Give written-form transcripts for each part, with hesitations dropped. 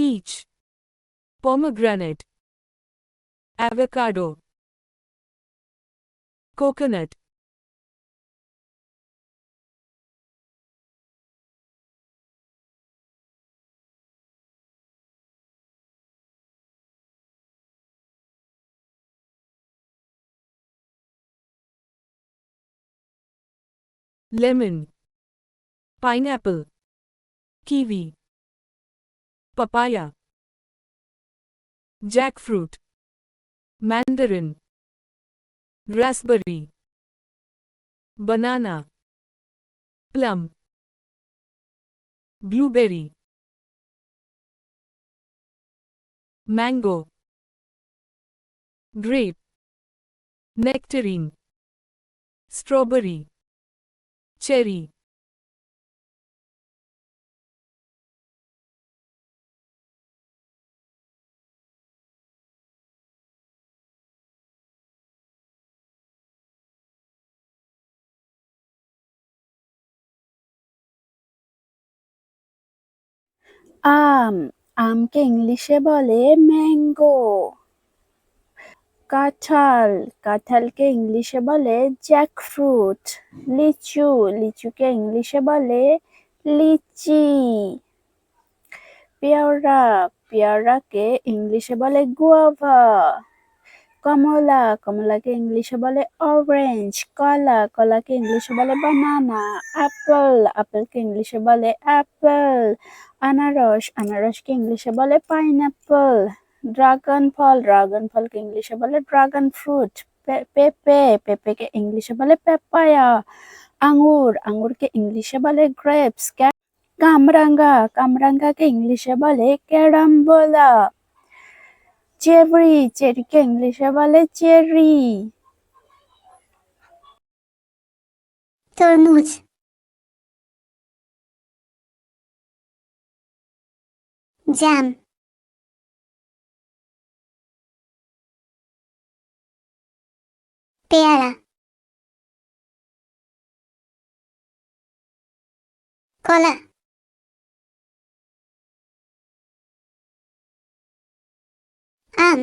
peach, pomegranate, avocado, coconut, lemon, pineapple, kiwi, papaya, jackfruit, mandarin, raspberry, banana, plum, blueberry, mango, grape, nectarine, strawberry, cherry. আম আমকে ইংলিশে বলে mango. কাঁঠাল কাঁঠালকে ইংলিশে বলে jackfruit. লিচুকে ইংলিশে বলে লিচি। পেয়ারাকে ইংলিশে বলে গুয়াভা। কমলাকে ইংলিশে বলে অরেঞ্জ। কলাকে ইংলিশে বলে বানানা। আপেলকে ইংলিশে বলে অ্যাপল। আনারসকে ইংলিশে বলে পাইনঅ্যাপল। ড্রাগন ফলকে ইংলিশে বলে ড্রাগন ফ্রুট। পেঁপেকে ইংলিশে বলে পেপায়া। আঙুরকে ইংলিশে বলে গ্রেপস। কামরাঙ্গাকে ইংলিশে বলে ক্যারাম্বোলা। চেরিকে ইংলিশে বলে চেরি। তরমুজ, জাম, পেয়ারা, কলা, আম,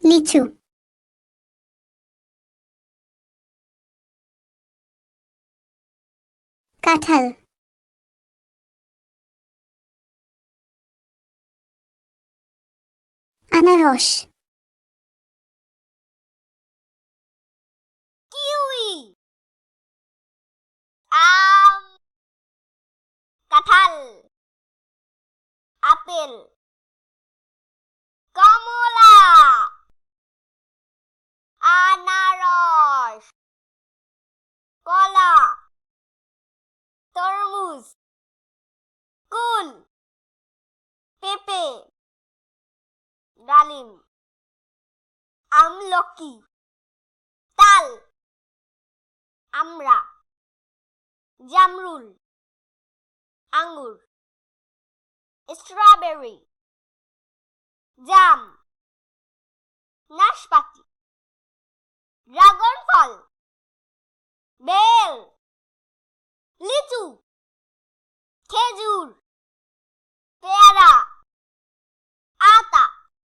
লিচু, কাঁঠাল, আনারস, কিউই, আম, কাঁঠাল, আপেল, কমলা, আনারস, কলা, তরমুজ, কুল, পেঁপে, ডালিম, আমলকি, তাল, আমড়া, জামরুল, আঙ্গুর, স্ট্রবেরি, জাম, নাশপাতি, ড্রাগন ফল, বেল, লিচু, খেজুর।